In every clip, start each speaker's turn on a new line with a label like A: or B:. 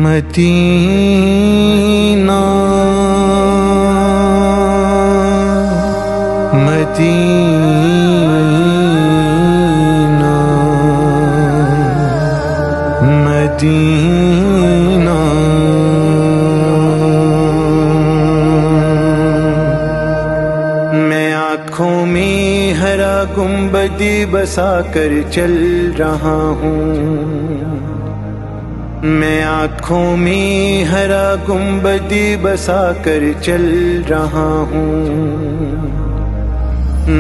A: مدینہ مدینہ مدینہ میں آنکھوں میں ہرا گنبد بسا کر چل رہا ہوں، میں آنکھوں میں ہرا گنبد بسا کر چل رہا ہوں،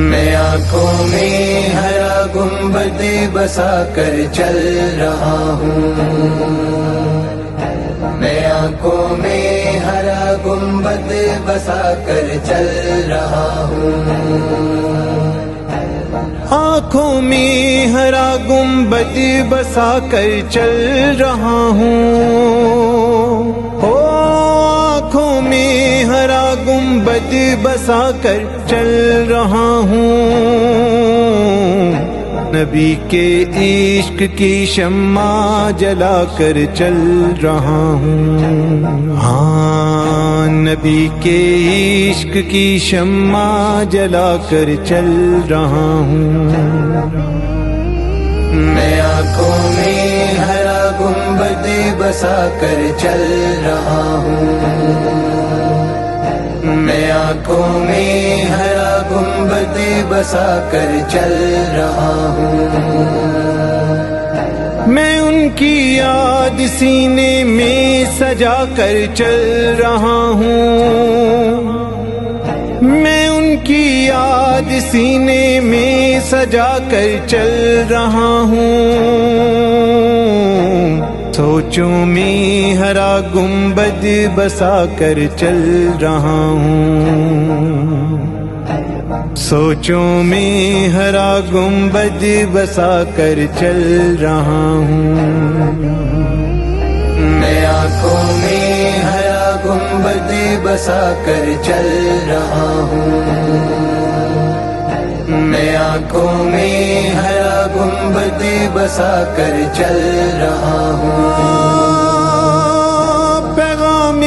A: میں آنکھوں میں ہرا گنبد بسا کر چل رہا ہوں، میں آنکھوں میں ہرا گنبد بسا کر چل رہا ہوں، آنکھوں میں ہرا گنبد بسا کر چل رہا ہوں، آنکھوں میں ہرا گنبد بسا کر چل رہا ہوں، نبی کے عشق کی شمع جلا کر چل رہا ہوں، ہاں نبی کے عشق کی شمع جلا کر چل رہا ہوں، میں آنکھوں میں ہرا گنبد بسا کر چل رہا ہوں، میں آنکھوں میں ہرا گنبد بسا کر چل رہا ہوں، میں ان کی یاد سینے میں سجا کر چل رہا ہوں، میں ان کی یاد سینے میں سجا کر چل رہا ہوں، سوچوں میں ہرا گنبد بسا کر چل رہا ہوں، سوچوں میں ہرا گنبد بسا کر چل رہا ہوں، میں آنکھوں میں ہرا گنبد بسا کر چل رہا ہوں، میں آنکھوں میں ہرا گنبد بسا کر چل رہا ہوں، پیغام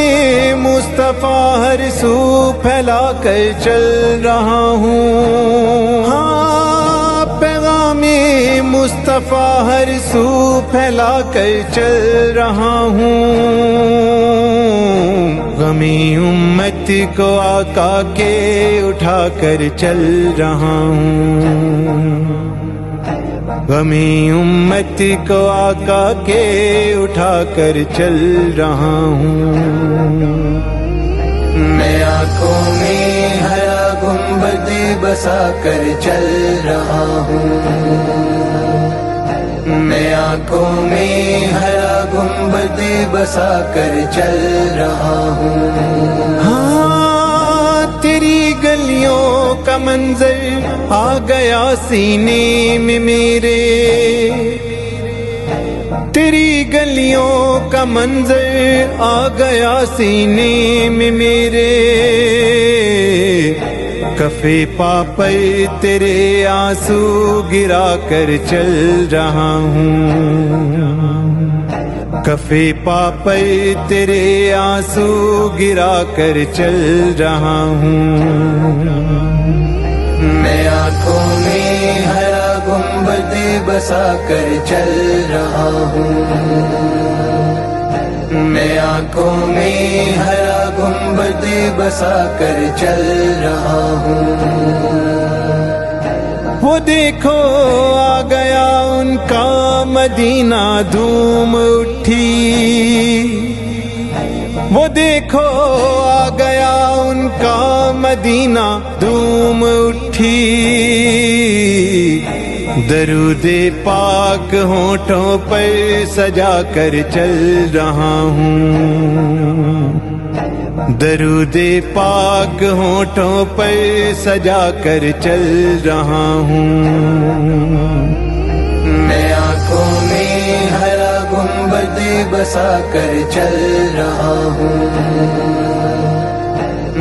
A: مصطفیٰ ہر سو پھیلا کر چل رہا ہوں، ہاں پیغام مصطفیٰ ہر سو پھیلا کر چل رہا ہوں، غمی امت کو آقا کے اٹھا کر چل رہا ہوں، غمی امت کو آقا کے اٹھا کر چل رہا ہوں، میں آنکھوں میں ہرا گنبد بسا کر چل رہا ہوں، میں آنکھوں میں ہرا گنبد بسا کر چل رہا ہوں، ہاں تیری گلیوں کا منظر آ گیا سینے میں میرے، تیری گلیوں کا منظر آ گیا سینے میں میرے، کفے پا پر تیرے آنسو گرا کر چل رہا ہوں، کفے پا پر تیرے آنسو گرا کر چل رہا ہوں، میں آنکھوں میں ہرا گنبد بسا کر چل رہا ہوں، میں آنکھوں میں ہرا گنبد بسا کر چل رہا ہوں، وہ دیکھو آ گیا ان کا مدینہ دھوم اٹھی، وہ دیکھو آ گیا ان کا مدینہ دھوم اٹھی، درود پاک ہونٹوں پر سجا کر چل رہا ہوں، درود پاک ہونٹوں پر سجا کر چل رہا ہوں، میں آنکھوں میں ہرا گنبد بسا کر چل رہا ہوں،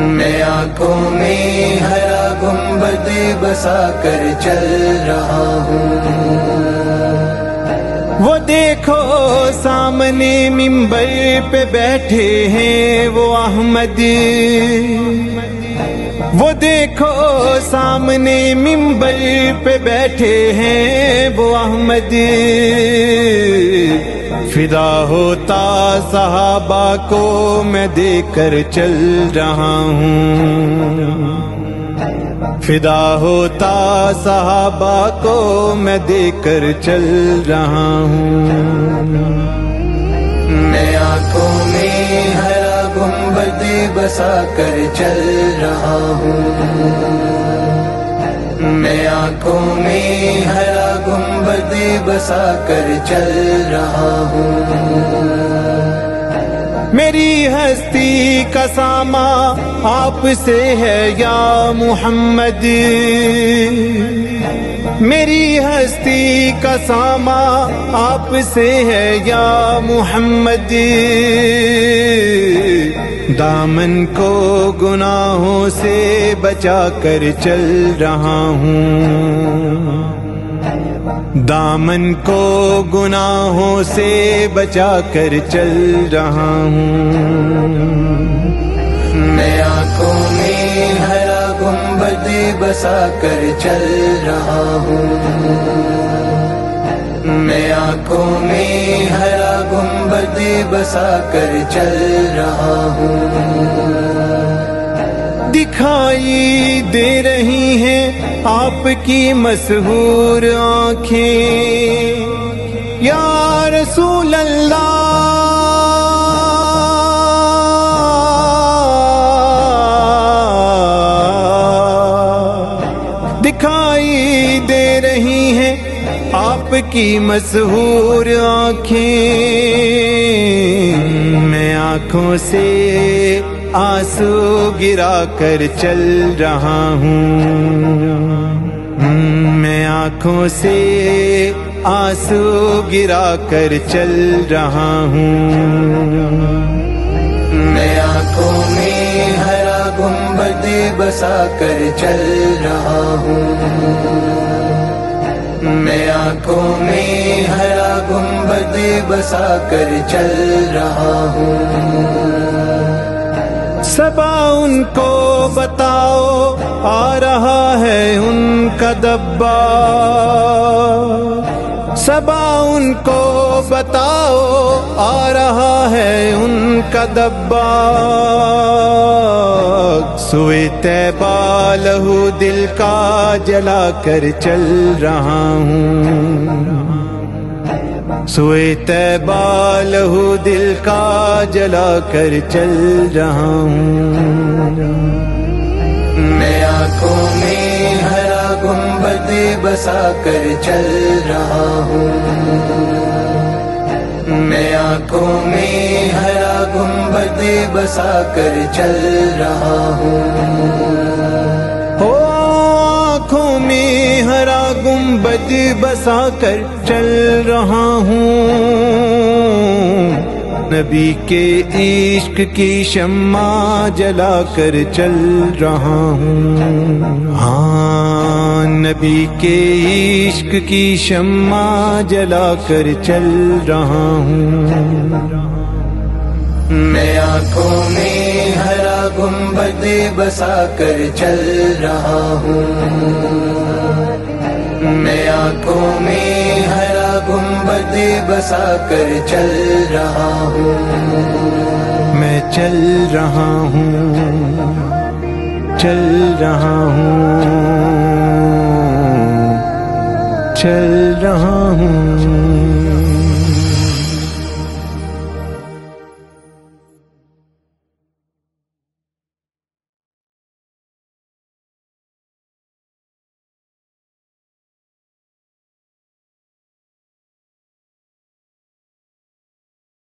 A: میں آنکھوں میں ہرا گنبد بسا کر چل رہا ہوں، وہ دیکھو سامنے منبر پہ بیٹھے ہیں وہ احمد، وہ دیکھو سامنے منبر پہ بیٹھے ہیں وہ احمد، فدا ہوتا صحابہ کو میں دے کر چل رہا ہوں، فدا ہوتا صحابہ کو میں دے کر چل رہا ہوں، میں آنکھوں میں ہرا گنبد بسا کر چل رہا ہوں، میں آنکھوں میں ہرا گنبد بسا کر چل رہا ہوں، میری ہستی کا ساما آپ سے ہے یا محمد، میری ہستی کا ساما آپ سے ہے یا محمد، دامن کو گناہوں سے بچا کر چل رہا ہوں، دامن کو گناہوں سے بچا کر چل رہا ہوں، میں آنکھوں میں ہرا گنبد بسا کر چل رہا ہوں، میں آنکھوں میں ہرا گنبد بسا کر چل رہا ہوں، دکھائی دے رہی ہیں آپ کی مسحور آنکھیں یا رسول اللہ، دکھائی دے رہی ہیں آپ کی مسحور آنکھیں، میں آنکھوں سے آنسو گرا کر چل رہا ہوں، میں آنکھوں سے آنسو گرا کر چل رہا ہوں، میں آنکھوں میں ہرا گنبد بسا کر چل رہا ہوں، میں آنکھوں میں ہرا گنبد بسا کر چل رہا ہوں، صبا ان کو بتاؤ آ رہا ہے ان کا دبا، صبا ان کو بتاؤ آ رہا ہے ان کا دبا، سوئے طیبہ لہو دل کا جلا کر چل رہا ہوں، سوئے طیبہ لہو دل کا جلا کر چل رہا ہوں، میں آنکھوں میں ہرا گنبد بسا کر چل رہا ہوں، میں آنکھوں میں ہرا گنبد بسا کر چل رہا ہوں، آنکھوں میں ہرا گنبد بسا کر چل رہا ہوں، نبی کے عشق کی شمع جلا کر چل رہا ہوں، ہاں نبی کے عشق کی شمع جلا کر چل رہا ہوں، میں آنکھوں میں ہرا گنبد بسا کر چل رہا ہوں، میں آنکھوں میں ہرا گنبد بسا کر چل رہا ہوں، میں چل رہا ہوں، چل رہا ہوں، چل رہا ہوں۔